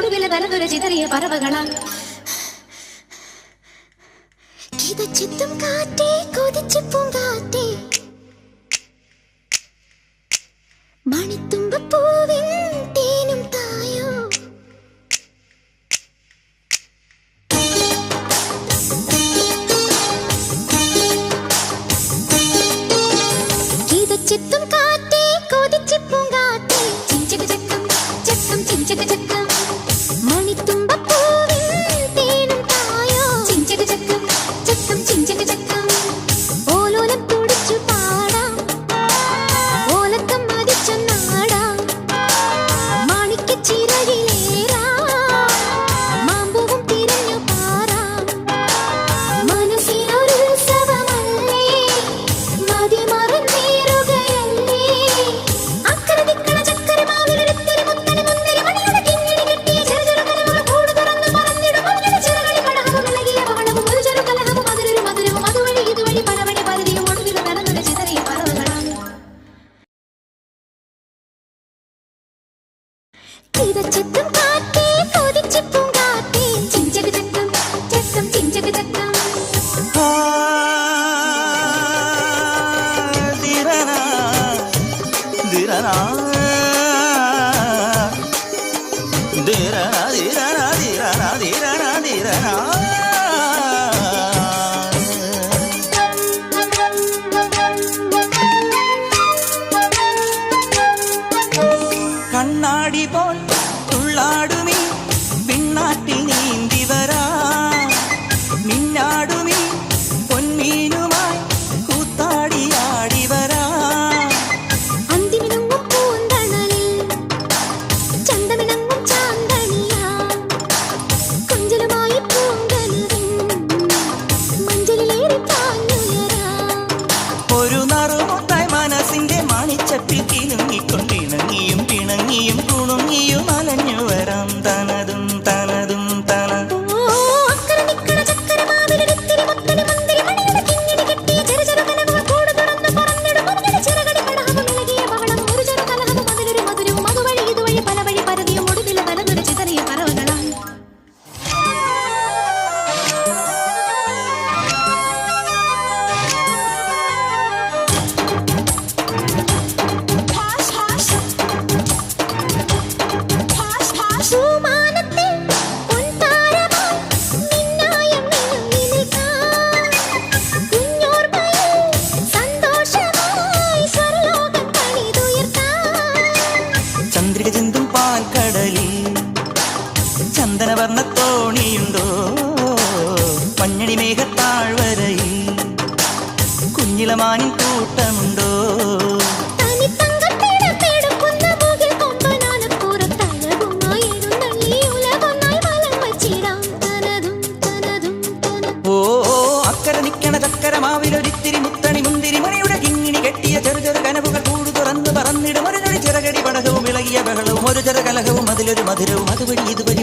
ഒടുവിലെ തലതുര ചിതറിയ പറവകളാ കിതച്ചെത്തും കാറ്റേ കൊതിച്ചു പൂങ്കാറ്റേ മണിത്തുമ്പപ്പൂവിൻ തേനും തായോ കിതച്ചെത്തും കാറ്റേ കൊതിച്ചു പൂങ്കാറ്റേ ചിഞ്ചക ചക്കം ചക്കം ചിഞ്ചക ചക്കം മണിത്തുമ്പപ്പൂവിൻ തേനും തായോ ചിഞ്ചക ചക്കം ചക്കം ചിഞ്ചക ചക്കം ഓലോലം തുടിച്ചു പാടാം ഓലക്കം മതിച്ചു നാടാം മാണിക്കച്ചിറകിലേറാ മാമ്പൂവും തിരഞ്ഞു പാറാം മനസ്സിനൊരു ഉത്സവമല്ലേ മതിമറന്നേറുകയല്ലേ അക്കരെ ദിക്കണ ചക്കര മാവിലൊരുത്തിരി മുത്തരി മുന്തിരി മണിയുടെ കിങ്ങിണി കെട്ടിയ ചെറു കനവുകൾ കൂട് തുറന്ന് പറന്നിടും മഞ്ഞയുടെ ചിറകളിൽ പടഹവും ഇളകിയ ബഹളവും ഒരു ചെറു കലഹവും അതിലൊരു മധുരവും അതുവഴി ഇതുവഴി പലവഴി പലതിയും ഒടുവിൽ തലന്നുര ചിതറിയ പറവകളാണ് കിതച്ചെത്തും കാറ്റേ കൊതിച്ചു പൂങ്കാറ്റേ ചിഞ്ചക ചക്കം ചക്കം ചിഞ്ചക ചക്കം കണ്ണാടി പോൽ തുള്ളാടുമീ പിന്നാട്ടിൽ നീന്തി വരാ മിന്നാടുമീ പൊന്മീനുമായി കൂത്താടിയാടി വരാ അന്തിമിണങ്ങും പൂന്തണലിൽ ചന്തമിണങ്ങും ചാന്തണിയാ കൊഞ്ചലുമായി പൂങ്കനവിൻ മഞ്ചലിലേറി താങ്ങുയരാ ഒരു നറുമുട്ടായി മനസ്സിന്റെ മണിച്ചപ്പിൽ കിലുങ്ങിക്കൊണ്ടിണങ്ങിയും പിണങ്ങിയും കുണുങ്ങിയും അലഞ്ഞു വരാം തനതും തനതും തന അക്കരെ നിക്കണ ചക്കര മാവിലൊരുത്തിരി മുത്തരി മുന്തിരി മണിയുടെ കിങ്ങിണി കെട്ടിയ ചെറു ചെറു കനവുകൾ കൂട് തുറന്ന് പറന്നിടും മഞ്ഞയുടെ ചിറകളിൽ പടഹവും ഇളകിയ ബഹളം ഒരു ചെറു കലഹവും അതിലൊരു മധുരവും അതുവഴി ഇതുവഴി പലവഴി പരതിയും ഒടുവിലെ തലതുര ചിതറിയ പറവകളാണ് പൂമാനത്തെ പൊൻതാരമായി നിന്നായം മിനുങ്ങി നിൽക്കാം. കുഞ്ഞോർമ്മയിൽ സന്തോഷമായി സ്വർലോകം പണിതുയർത്താം. ചന്ദ്രിക ചിന്തും പാൽക്കടലിൽ ചന്ദനവർണ്ണ തോണിയുണ്ടോ മഞ്ഞണി മേഘത്താഴ്വരയിൽ കുഞ്ഞിളമാനിൻ കൂട്ടമുണ്ടോ തനിത്തങ്കത്തിടപ്പെടുക്കുന്ന മുകിൽ കൊമ്പനാനപ്പുറത്തഴകുമായി എഴുന്നള്ളി ഉലകൊന്നായി വലം വച്ചിടാം. തനതും തനതും തന ഓ അക്കരെ നിക്കണ ചക്കര മാവിലൊരിത്തിരി മുത്തണി മുന്തിരി മണിയുടെ കിങ്ങിണി കെട്ടിയ ചെറു ചെറു കനവുകൾ കൂട് തുറന്ന് പറന്നിടും ഒരു ചിറകടി പടകവും ഇളകിയ ബഹളവും ഒരു ചെറു കലഹവും അതിലൊരു മധുരവും അതുവഴി ഇതുവഴി